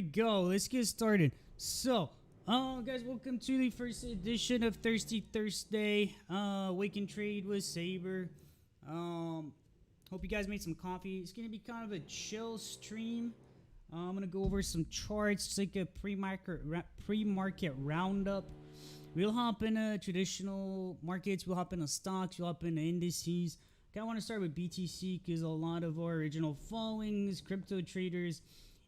Go. Let's get started. So, guys, welcome to the first edition of Thirsty Thursday. Wake and Trade with Saber. Hope you guys made some coffee. It's gonna be kind of a chill stream. I'm gonna go over some charts, just like a pre-market roundup. We'll hop into traditional markets. We'll hop into stocks. We'll hop into indices. Kind of want to start with BTC because a lot of our original followings, crypto traders,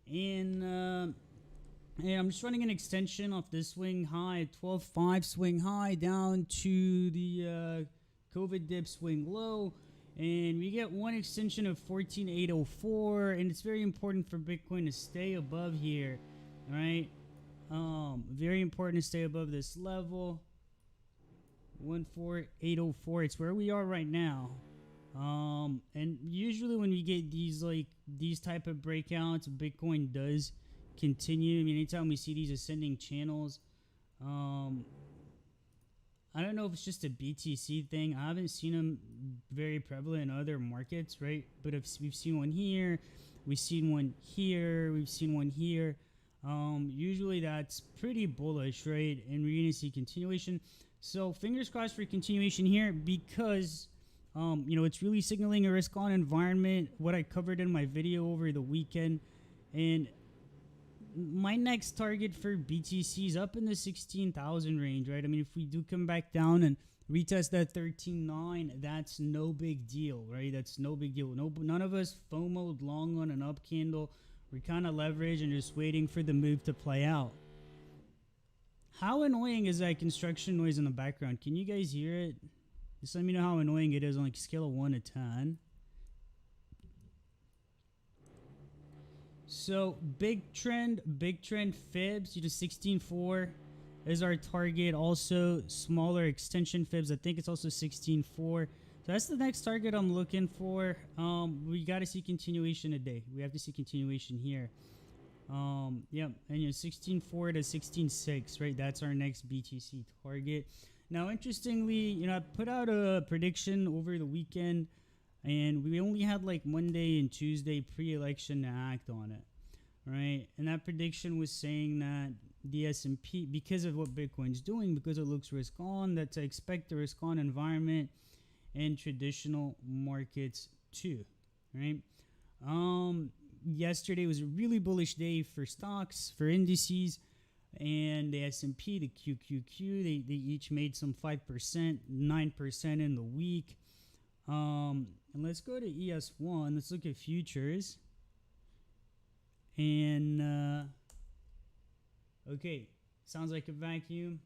and I'm just running an extension off this swing high, 12.5 swing high down to the COVID dip swing low. And we get one extension of 14,804, and it's very important for Bitcoin to stay above here, all right? Very important to stay above this level, 14,804. It's where we are right now. And usually when we get these type of breakouts, Bitcoin does continue. I mean, anytime we see these ascending channels, I don't know if it's just a BTC thing. I haven't seen them very prevalent in other markets, right? But if we've seen one here, we've seen one here, we've seen one here. Usually that's pretty bullish, right? And we're gonna see continuation. So fingers crossed for continuation here because it's really signaling a risk-on environment. What I covered in my video over the weekend, and my next target for BTC is up in the 16,000 range, right? I mean, if we do come back down and retest that 13.9, that's no big deal, right? That's no big deal. None of us FOMO'd long on an up candle. We're kind of leveraged and just waiting for the move to play out. How annoying is that construction noise in the background? Can you guys hear it? Just let me know how annoying it is on like a scale of 1 to 10. So big trend fibs, 16.4 is our target. Also smaller extension fibs. I think it's also 16.4. So that's the next target I'm looking for. We got to see continuation today. We have to see continuation here. Yep, and 16.4 to 16.6, right? That's our next BTC target. Now, interestingly, I put out a prediction over the weekend, and we only had like Monday and Tuesday pre-election to act on it, right? And that prediction was saying that the S&P, because of what Bitcoin's doing, because it looks risk-on, that to expect a risk-on environment in traditional markets too, right? Yesterday was a really bullish day for stocks, for indices. And the S&P, the QQQ, they each made some 5%, 9% in the week. And let's go to ES1. Let's look at futures. And, okay, sounds like a vacuum.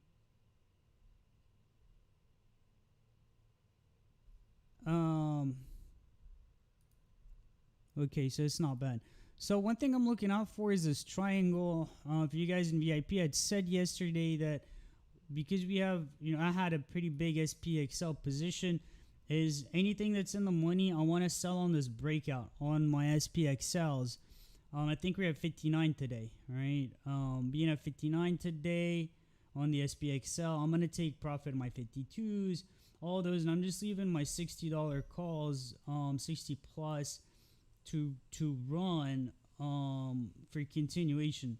Okay, so it's not bad. So one thing I'm looking out for is this triangle. For you guys in VIP, I'd said yesterday that because we have, I had a pretty big SPXL position, is anything that's in the money, I want to sell on this breakout on my SPXLs. I think we're at 59 today, right? Being at 59 today on the SPXL, I'm going to take profit on my 52s, all those, and I'm just leaving my $60 calls, 60 plus, to run for continuation.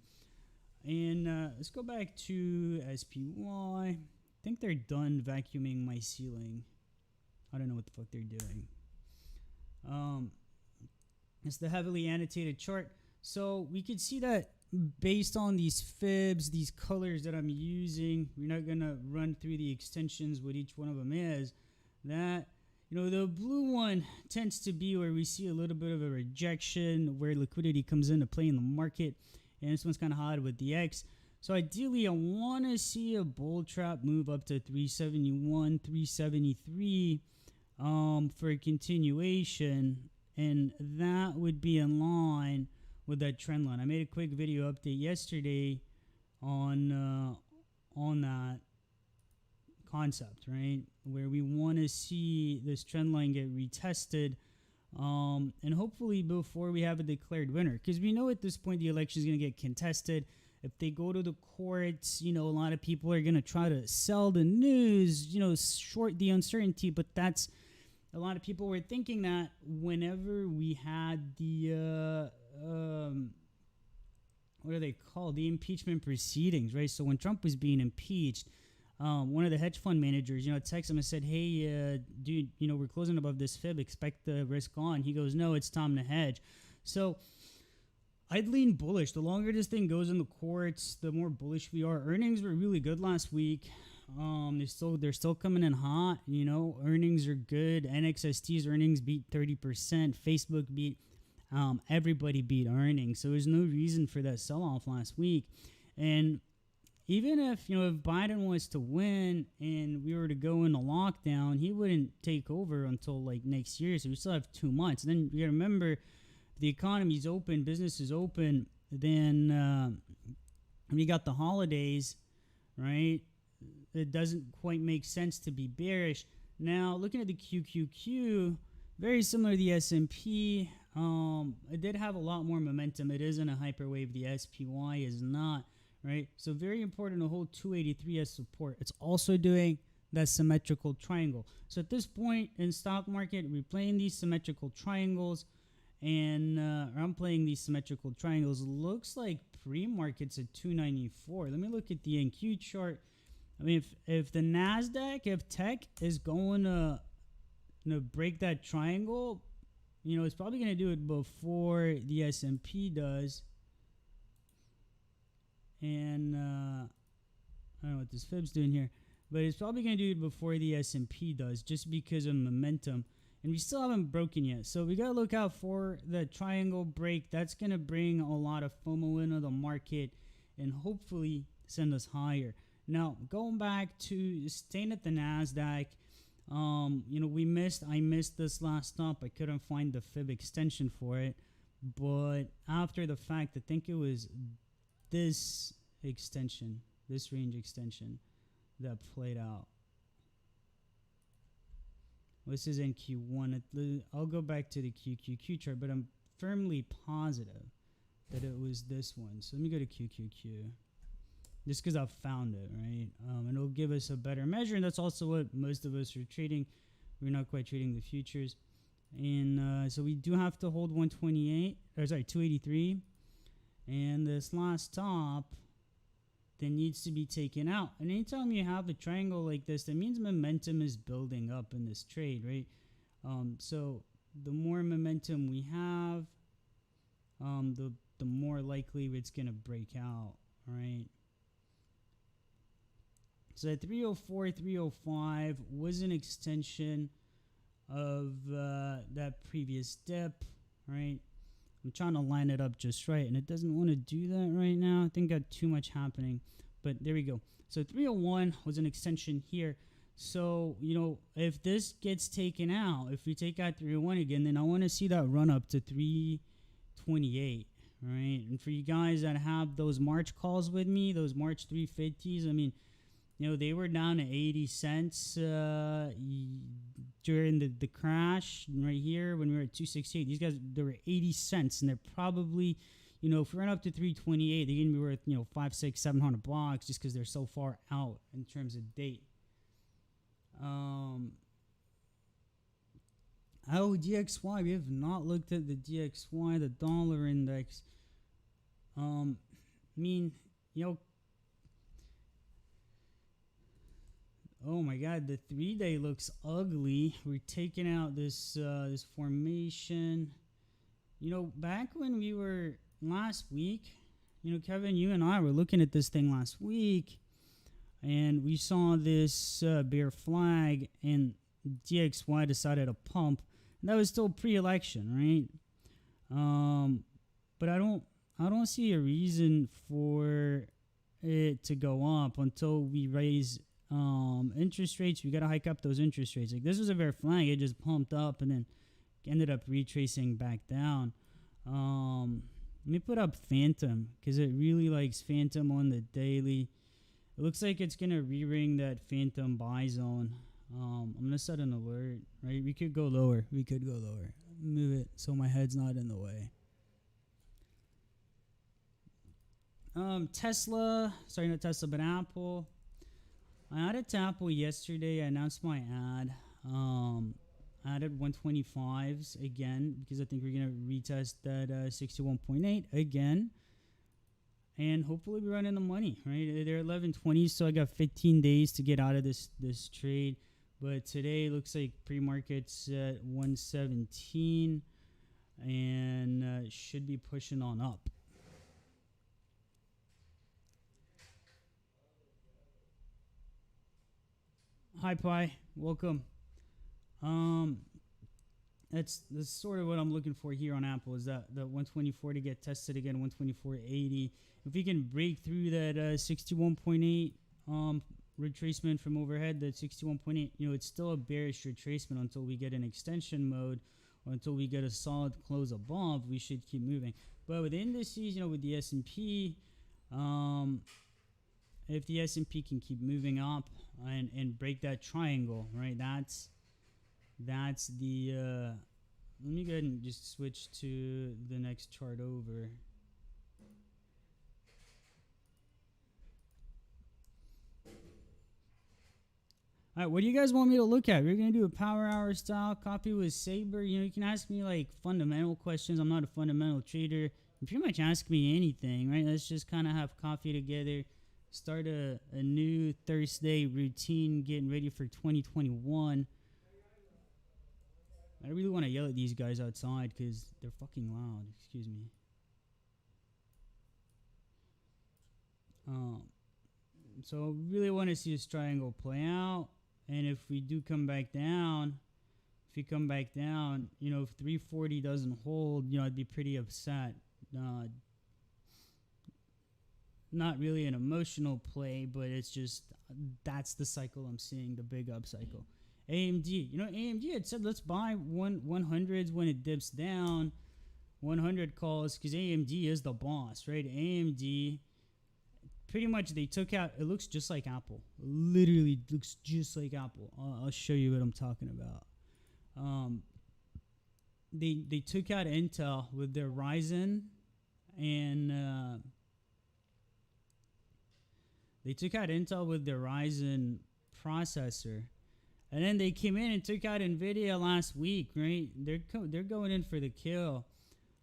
And let's go back to SPY. I think they're done vacuuming my ceiling. I don't know what the fuck they're doing. It's the heavily annotated chart. So we could see that based on these fibs, these colors that I'm using, we're not going to run through the extensions, what each one of them is, that the blue one tends to be where we see a little bit of a rejection, where liquidity comes into play in the market. And this one's kind of hot with the X. So ideally, I want to see a bull trap move up to 371, 373 for a continuation. And that would be in line with that trend line. I made a quick video update yesterday on that concept, right? Where we want to see this trend line get retested, and hopefully before we have a declared winner, because we know at this point the election is going to get contested. If they go to the courts, a lot of people are going to try to sell the news, short the uncertainty. But that's a lot of people were thinking that whenever we had the what are they called? The impeachment proceedings, right? So when Trump was being impeached, one of the hedge fund managers, texted him and said, "Hey, dude, we're closing above this fib. Expect the risk on." He goes, "No, it's time to hedge." So I'd lean bullish. The longer this thing goes in the courts, the more bullish we are. Earnings were really good last week. They're still coming in hot. Earnings are good. NXST's earnings beat 30%. Facebook beat. Everybody beat earnings. So there's no reason for that sell-off last week. And even if Biden was to win and we were to go into lockdown, he wouldn't take over until like next year. So we still have 2 months. And then you got to remember, if the economy's open, business is open, then we got the holidays, right? It doesn't quite make sense to be bearish. Now, looking at the QQQ, very similar to the S&P. It did have a lot more momentum. It is in a hyperwave. The SPY is not, right? So very important to hold 283 as support. It's also doing that symmetrical triangle. So at this point in stock market, we're playing these symmetrical triangles, and I'm playing these symmetrical triangles. Looks like pre-market's at 294. Let me look at the NQ chart. I mean, if the NASDAQ, if tech is going to break that triangle, it's probably going to do it before the S&P does. And I don't know what this fib's doing here, but it's probably going to do it before the S&P does, just because of momentum. And we still haven't broken yet. So we got to look out for the triangle break. That's going to bring a lot of FOMO into the market and hopefully send us higher. Now, going back to staying at the NASDAQ, I missed this last stop. I couldn't find the fib extension for it. But after the fact, I think it was this extension, this range extension that played out. This is NQ1. I'll go back to the QQQ chart, but I'm firmly positive that it was this one. So let me go to QQQ. Just because I've found it, right? And it'll give us a better measure, and that's also what most of us are trading. We're not quite trading the futures. And so we do have to hold 283. And this last top that needs to be taken out. And anytime you have a triangle like this, that means momentum is building up in this trade, right? So the more momentum we have, the more likely it's going to break out, right? So at 304, 305 was an extension of that previous dip, right? I'm trying to line it up just right, and it doesn't want to do that right now. I think got too much happening, but there we go. So 301 was an extension here. So, if this gets taken out, if we take out 301 again, then I want to see that run up to 328, right? And for you guys that have those March calls with me, those March 350s, I mean, they were down to 80 cents during the crash right here when we were at 268. These guys, they were 80 cents, and they're probably, if we run up to 328, they're going to be worth, 500, 600, 700 bucks just because they're so far out in terms of date. DXY, we have not looked at the DXY, the dollar index. Oh my God, the 3-day looks ugly. We're taking out this formation. Back when we were last week, Kevin, you and I were looking at this thing last week, and we saw this bear flag, and DXY decided to pump. And that was still pre-election, right? But I don't see a reason for it to go up until we raise interest rates. We got to hike up those interest rates. Like, this was a bear flag. It just pumped up and then ended up retracing back down. Let me put up Phantom because it really likes Phantom on the daily. It looks like it's going to re-ring that Phantom buy zone. I'm going to set an alert, right? We could go lower. Move it so my head's not in the way. Tesla, sorry, not Tesla, but Apple. I added to Apple yesterday. I announced my ad. Added 125s again because I think we're going to retest that 61.8 again. and hopefully we run in the money. Right, they're 11.20, so I got 15 days to get out of this trade. But today looks like pre-market's at 117, and should be pushing on up. Hi, Pi. Welcome. Um, that's sort of what I'm looking for here on Apple, is that 124 to get tested again, 124.80. If we can break through that 61.8 retracement from overhead, that 61.8, it's still a bearish retracement until we get an extension mode, or until we get a solid close above. We should keep moving. But with the indices, with the S&P, if the S&P can keep moving up and break that triangle, right? That's the let me go ahead and just switch to the next chart over. All right, what do you guys want me to look at? We're going to do a power hour style coffee with Saber. You can ask me like fundamental questions. I'm not a fundamental trader. You can pretty much ask me anything, right? Let's just kind of have coffee together, start a new Thursday routine, getting ready for 2021. I really want to yell at these guys outside because they're fucking loud. Excuse me. So really want to see this triangle play out. And if we do come back down, if 340 doesn't hold, I'd be pretty upset. Not really an emotional play, but it's just, that's the cycle I'm seeing, the big up cycle. AMD, AMD had said let's buy 100s when it dips down. 100 calls, because AMD is the boss, right? AMD, pretty much they took out, it looks just like Apple. Literally looks just like Apple. I'll show you what I'm talking about. They took out Intel with their Ryzen, and they took out Intel with their Ryzen processor. And then they came in and took out Nvidia last week, right? They're going in for the kill.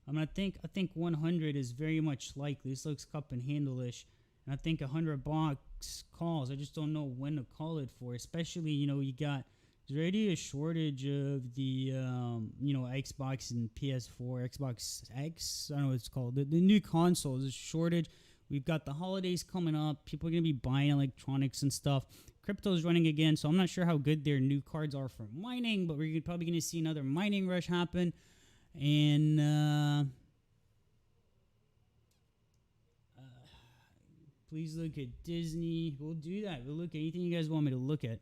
I think 100 is very much likely. This looks cup and handle-ish. And I think 100 bucks calls. I just don't know when to call it for. Especially, there's already a shortage of the, Xbox and PS4, Xbox X. I don't know what it's called. The new consoles. There's a shortage. We've got the holidays coming up. People are going to be buying electronics and stuff. Crypto's running again, so I'm not sure how good their new cards are for mining, but we're probably going to see another mining rush happen. And please look at Disney. We'll do that. We'll look at anything you guys want me to look at.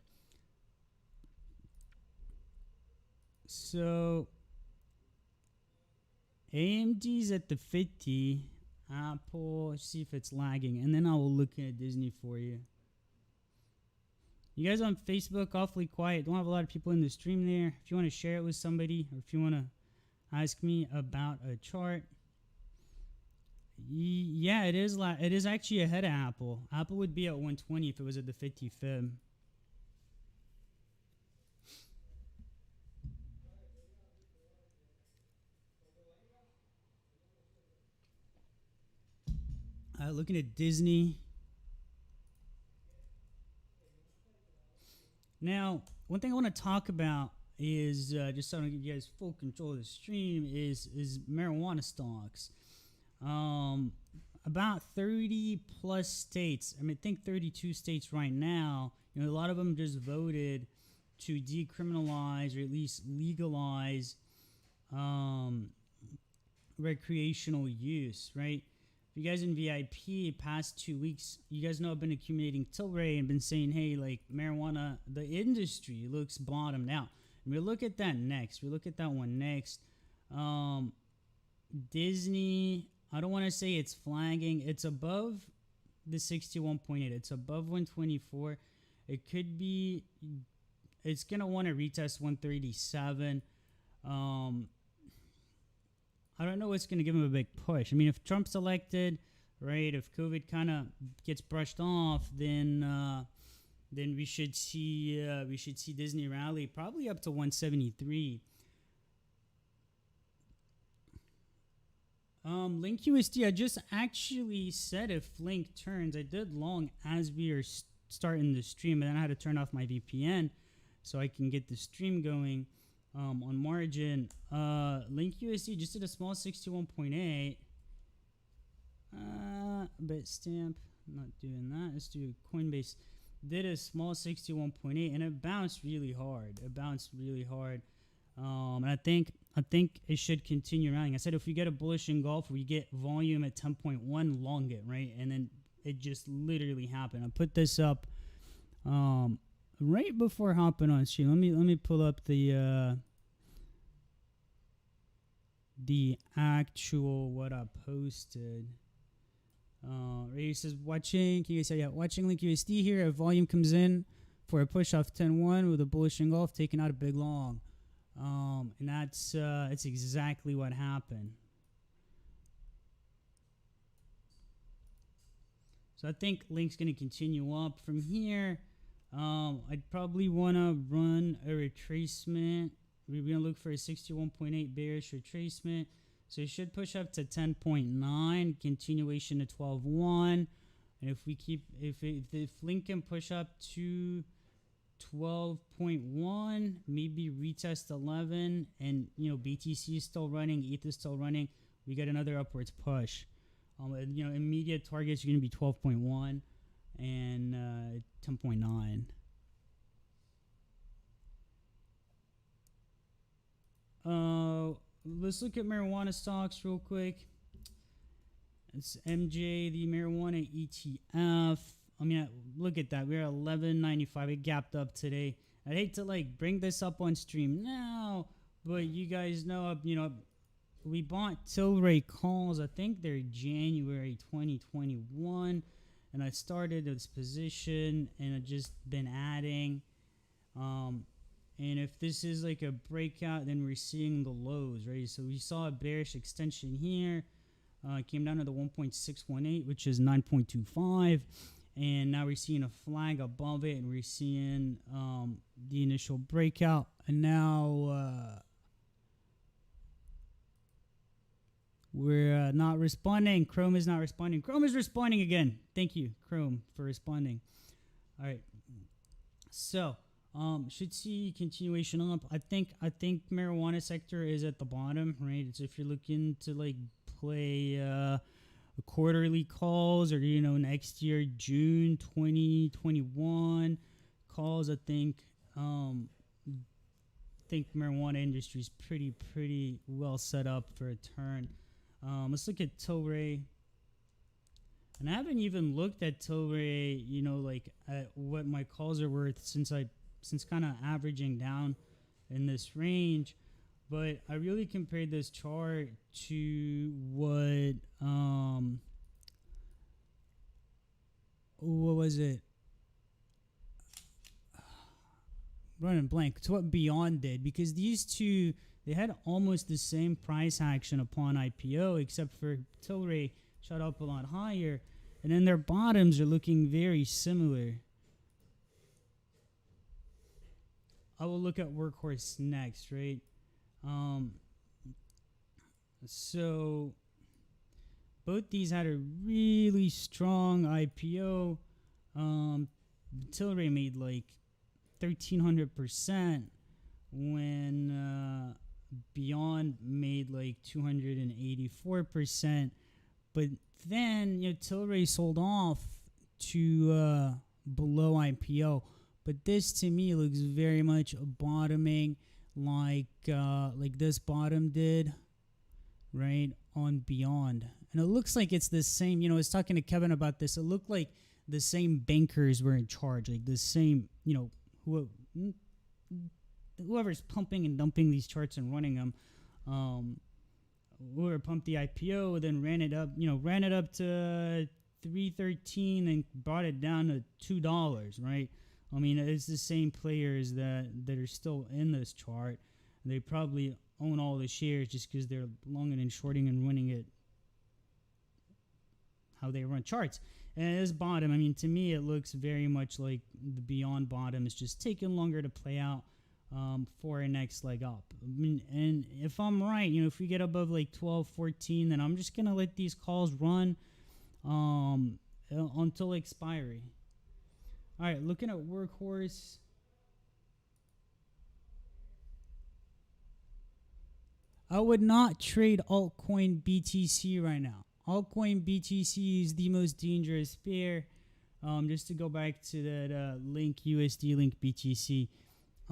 So AMD's at the 50. Apple, let's see if it's lagging, and then I will look at Disney for you. You guys on Facebook, awfully quiet. Don't have a lot of people in the stream there. If you want to share it with somebody, or if you want to ask me about a chart, yeah, it is actually ahead of Apple. Apple would be at 120 if it was at the 50 fib. Looking at Disney. Now, one thing I want to talk about is, just so I don't give you guys full control of the stream, is marijuana stocks. About 30 plus states, I think 32 states right now, a lot of them just voted to decriminalize or at least legalize recreational use, right? If you guys in VIP past 2 weeks, you guys know I've been accumulating Tilray and been saying, hey, like marijuana, the industry looks bottomed out. And we'll look at that next. We'll look at that one next. Disney, I don't want to say it's flagging. It's above the 61.8. It's above 124. It could be, it's going to want to retest 137. I don't know what's going to give him a big push. If Trump's elected, right, if COVID kind of gets brushed off, then we should see Disney rally probably up to 173. Link USD, I just actually said if Link turns, I did long as we are starting the stream, and then I had to turn off my VPN so I can get the stream going on margin. Link USD just did a small 61.8. Bitstamp, not doing that. Let's do Coinbase. Did a small 61.8 and it bounced really hard. And I think it should continue rounding. I said if we get a bullish engulf, we get volume at 10.1, long it, right? And then it just literally happened. I put this up right before hopping on stream. Let me pull up the actual what I posted. Ray says watching. Can you say watching Link USD here? If volume comes in for a push off 10-1 with a bullish engulf, taking out a big long. And that's exactly what happened. So I think Link's going to continue up from here. I'd probably want to run a retracement. We're going to look for a 61.8 bearish retracement. So it should push up to 10.9, continuation to 12.1. And if we keep, if Link can push up to 12.1, maybe retest 11, and BTC is still running, ETH is still running, we get another upwards push. Immediate targets are going to be 12.1 and 10.9. Let's look at marijuana stocks real quick. It's MJ, the marijuana ETF. I mean, look at that. We're at 11.95. It gapped up today. I'd hate to bring this up on stream now, but you guys know, we bought Tilray calls. I think they're January 2021, and I started this position, and I've just been adding. And if this is like a breakout, then we're seeing the lows, right? So we saw a bearish extension here. It came down to the 1.618, which is 9.25. And now we're seeing a flag above it, and we're seeing the initial breakout. And now we're not responding. Chrome is not responding. Chrome is responding again. Thank you, Chrome, for responding. All right. So should see continuation up. I think marijuana sector is at the bottom, right? It's if you're looking to play quarterly calls or next year June 2021 calls. I think marijuana industry is pretty well set up for a turn. Let's look at Tilray. And I haven't even looked at Tilray, at what my calls are worth since kind of averaging down in this range. But I really compared this chart to what was it? Running blank. It's what Beyond did, because these two, they had almost the same price action upon IPO, except for Tilray shot up a lot higher, and then their bottoms are looking very similar. I will look at Workhorse next, right? So both these had a really strong IPO. Tilray made 1,300% when Beyond made 284%. But then Tilray sold off to below IPO. But this to me looks very much bottoming like this bottom did, right, on Beyond. And it looks like it's the same, I was talking to Kevin about this. It looked like the same bankers were in charge, the same, whoever's pumping and dumping these charts and running them, whoever pumped the IPO, then ran it up to $3.13 and brought it down to $2, right? I mean, it's the same players that are still in this chart. They probably own all the shares just because they're longing and shorting and running it how they run charts. And this bottom, I mean, to me, it looks very much like the Beyond bottom. It's just taking longer to play out. for our next leg up. I mean, and if I'm right, if we get above like 12, 14, then I'm just gonna let these calls run until expiry. All right, looking at Workhorse. I would not trade altcoin BTC right now. Altcoin BTC is the most dangerous pair. Just to go back to that link USD link BTC.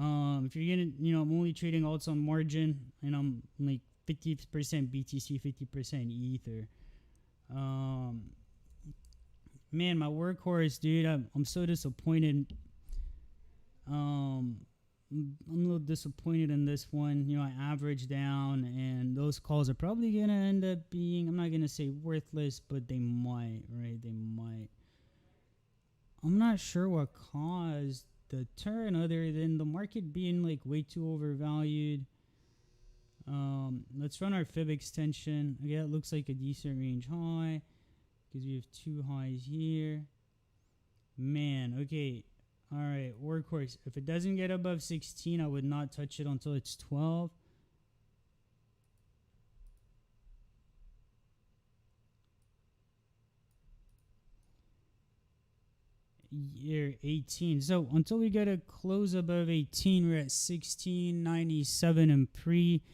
If you're gonna, I'm only trading alts on margin, and I'm like 50% BTC, 50% Ether. Man, my Workhorse, dude, I'm so disappointed. I'm a little disappointed in this one. I averaged down, and those calls are probably gonna end up being, I'm not gonna say worthless, but they might, right? They might. I'm not sure what caused the turn other than the market being like way too overvalued. Let's run our fib extension. Again, it looks like a decent range high because we have two highs here. Man, okay. All right, Workhorse. If it doesn't get above 16, I would not touch it until it's 12. Year 18. So until we get a close above 18, we're at 16.97 and pre.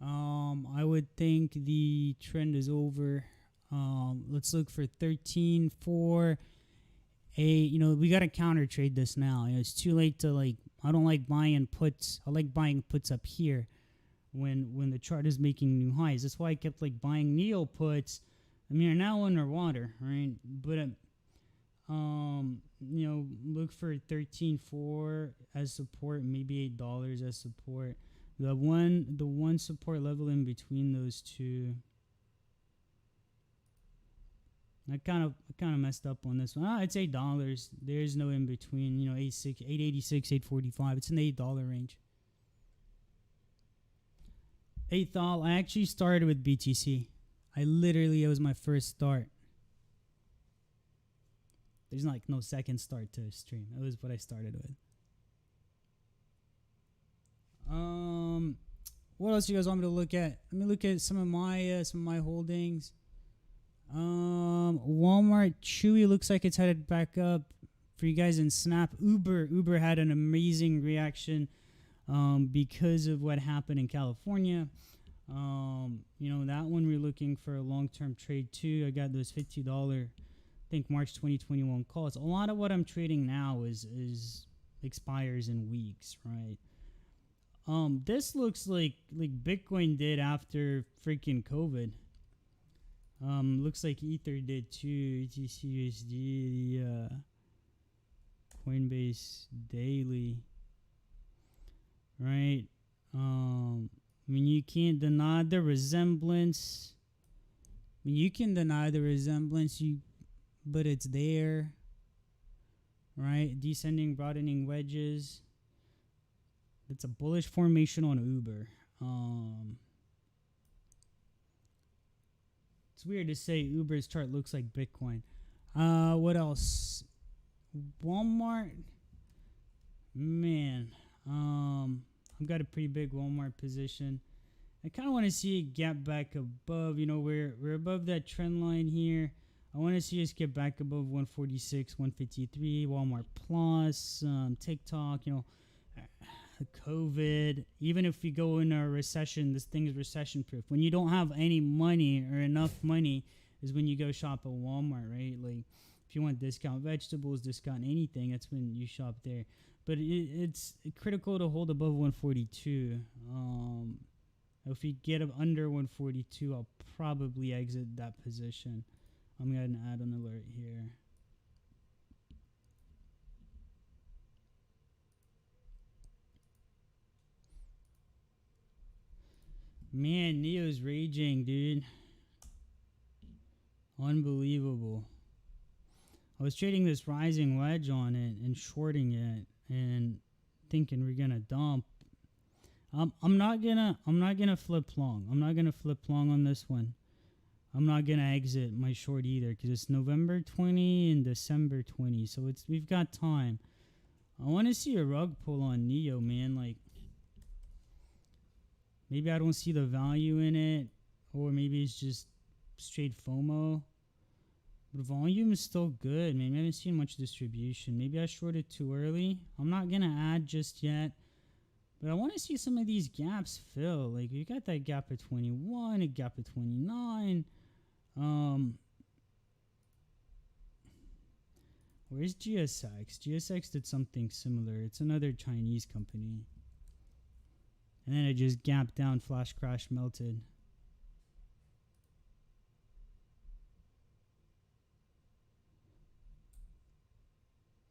I would think the trend is over. Let's look for 13.4. We got to counter trade this now. It's too late to I don't like buying puts. I like buying puts up here when the chart is making new highs. That's why I kept buying Neo puts. I mean, they're now underwater, right? But look for 13.4 as support, maybe $8 as support. The one support level in between those two. I kind of messed up on this one. It's $8. There's no in between. 886, 845. It's in the $8 range. $8. I actually started with BTC. It was my first start. There's no second start to a stream. That was what I started with. What else you guys want me to look at? Let me look at some of my holdings. Walmart, Chewy looks like it's headed back up for you guys in Snap. Uber had an amazing reaction because of what happened in California. That one we're looking for a long-term trade too. I got those $50 March 2021 calls. A lot of what I'm trading now is expires in weeks, right? This looks like Bitcoin did after freaking COVID. Looks like Ether did too. ETCUSD, the Coinbase daily, right? You can't deny the resemblance. You can deny the resemblance, but it's there, right? Descending, broadening wedges. It's a bullish formation on Uber. It's weird to say Uber's chart looks like Bitcoin. What else? Walmart. Man, I've got a pretty big Walmart position. I kind of want to see it get back above. We're above that trend line here. I want to see us get back above 146, 153. Walmart Plus, TikTok. COVID. Even if we go in a recession, this thing is recession proof. When you don't have any money or enough money is when you go shop at Walmart, right? If you want discount vegetables, discount anything, that's when you shop there. But it's critical to hold above 142. If we get up under 142, I'll probably exit that position. I'm going to add an alert here. Man, Neo's raging, dude. Unbelievable. I was trading this rising wedge on it and shorting it and thinking we're gonna dump. I'm not gonna flip long. I'm not gonna flip long on this one. I'm not gonna exit my short either because it's November 20 and December 20, so we've got time. I want to see a rug pull on Neo, man. Maybe I don't see the value in it, or maybe it's just straight FOMO. But volume is still good, man. I haven't seen much distribution. Maybe I shorted too early. I'm not going to add just yet. But I want to see some of these gaps fill. Like, we got that gap at 21, a gap at 29. Where's GSX? GSX did something similar. It's another Chinese company. And then it just gapped down, flash crash, melted.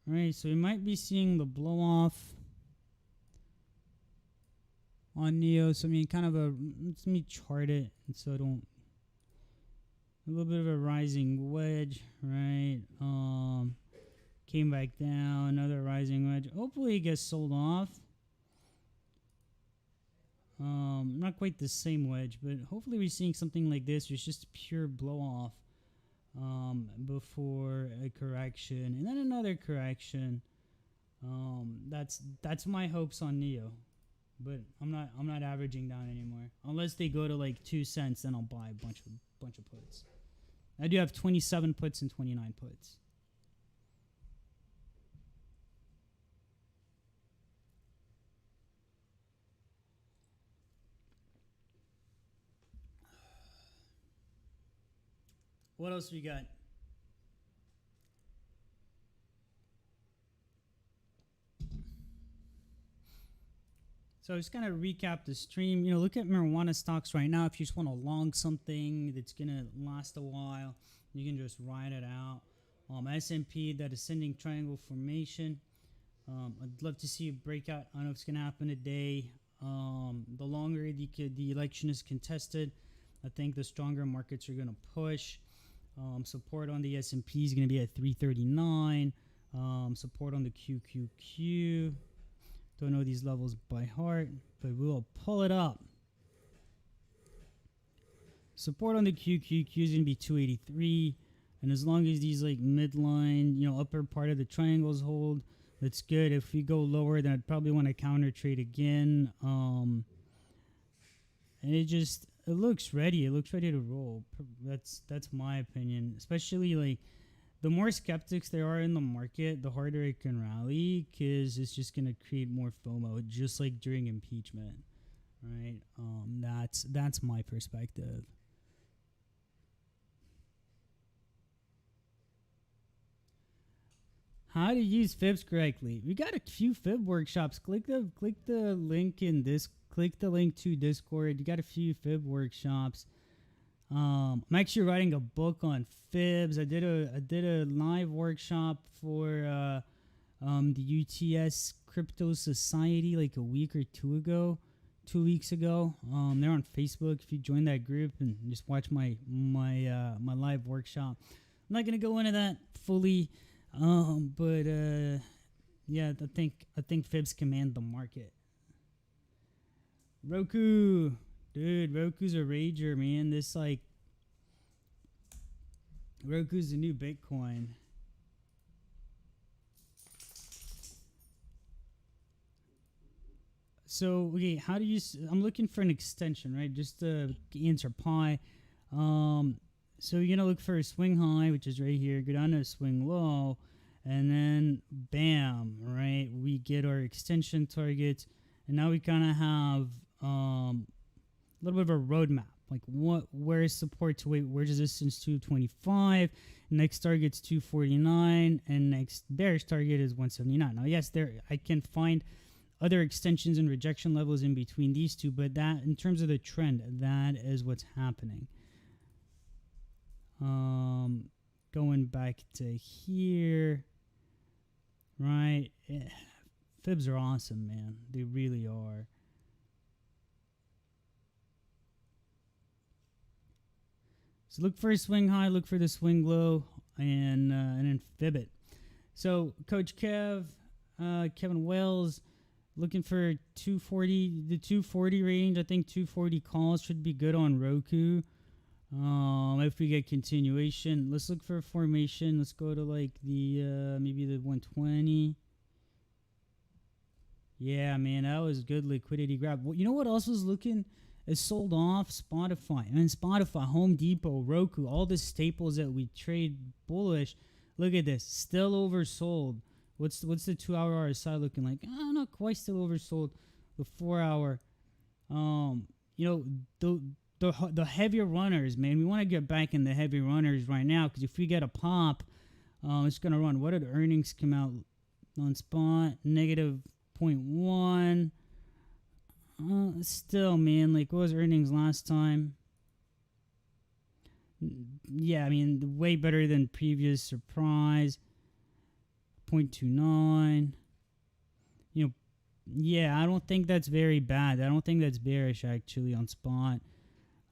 Alright, so we might be seeing the blow off on Neo. So I mean, kind of let me chart it, and so I don't. A little bit of a rising wedge, right? Came back down, another rising wedge. Hopefully, it gets sold off. Not quite the same wedge, but hopefully, we're seeing something like this. It's just a pure blow off before a correction, and then another correction. That's my hopes on Neo. But I'm not averaging down anymore. Unless they go to like 2 cents, then I'll buy a bunch of puts. I do have 27 puts and 29 puts. What else we got? So just kind of recap the stream. You know, look at marijuana stocks right now. If you just want to long something that's gonna last a while, you can just ride it out. S&P, that ascending triangle formation. I'd love to see a breakout. I don't know if it's gonna happen today. The longer the election is contested, I think the stronger markets are gonna push. Support on the S&P is gonna be at 339. Support on the QQQ. Don't know these levels by heart, but we'll pull it up. Support on the QQQ is going to be 283. And as long as these like midline, upper part of the triangles hold, that's good. If we go lower, then I'd probably want to counter trade again. And it looks ready. It looks ready to roll. That's my opinion. Especially like the more skeptics there are in the market, the harder it can rally, because it's just going to create more FOMO, just like during impeachment, right? That's my perspective. How to use fibs correctly? We got a few fib workshops. Click the link in this. Click the link to Discord. You got a few fib workshops. I'm actually writing a book on fibs. I did a live workshop for the UTS Crypto Society like a week or 2 weeks ago. They're on Facebook. If you join that group and just watch my live workshop, I'm not gonna go into that fully, but yeah, I think fibs command the market. Roku. Dude, Roku's a rager, man. Roku's the new Bitcoin. So, okay, how do you... I'm looking for an extension, right? Just to answer pi. So you're going to look for a swing high, which is right here. Go down to a swing low. And then, bam, right? We get our extension targets. And now we kind of have... a little bit of a roadmap, like where is support to wait, where's resistance 225, next target's 249, and next bearish target is 179. Now, yes, I can find other extensions and rejection levels in between these two, but that, in terms of the trend, that is what's happening. Going back to here, right? Fibs are awesome, man. They really are. So look for a swing high, look for the swing low, and then fib it. So Coach Kev, Kevin Wells, looking for 240, the 240 range. I think 240 calls should be good on Roku. If we get continuation, let's look for a formation. Let's go to like the maybe the 120. Yeah, man, that was good liquidity grab. Well, you know what else was looking It sold off. Spotify and Spotify, Home Depot, Roku, all the staples that we trade bullish. Look at this, still oversold. What's the 2-hour RSI looking like? Not quite still oversold. The 4-hour, you know, the heavier runners, man. We want to get back in the heavy runners right now because if we get a pop, it's gonna run. What did earnings come out on spot? Negative 0.1. Still, man, like what was earnings last time? Yeah, I mean, way better than previous surprise. 0.29. You know, yeah, I don't think that's very bad. I don't think that's bearish actually on spot.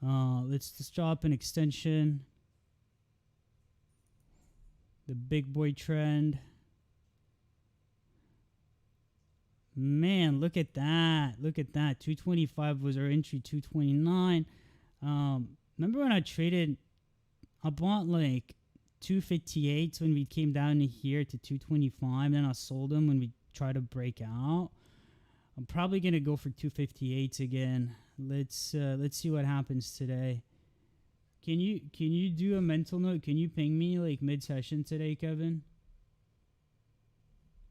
Let's just drop an extension. The big boy trend. Man, look at that. Look at that. 225 was our entry, 229. Remember when I traded, I bought like 258 when we came down to here to 225. Then I sold them when we tried to break out. I'm probably going to go for 258s again. Let's see what happens today. Can you do a mental note? Can you ping me like mid-session today, Kevin?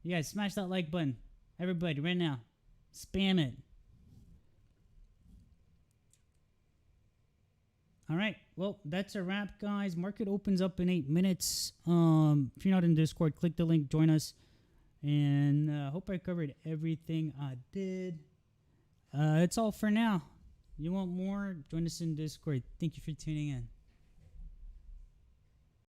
You guys smash that like button. Everybody, right now. Spam it. All right. Well, that's a wrap, guys. Market opens up in 8 minutes. If you're not in Discord, click the link, join us. And hope I covered everything I did. That's all for now. You want more? Join us in Discord. Thank you for tuning in.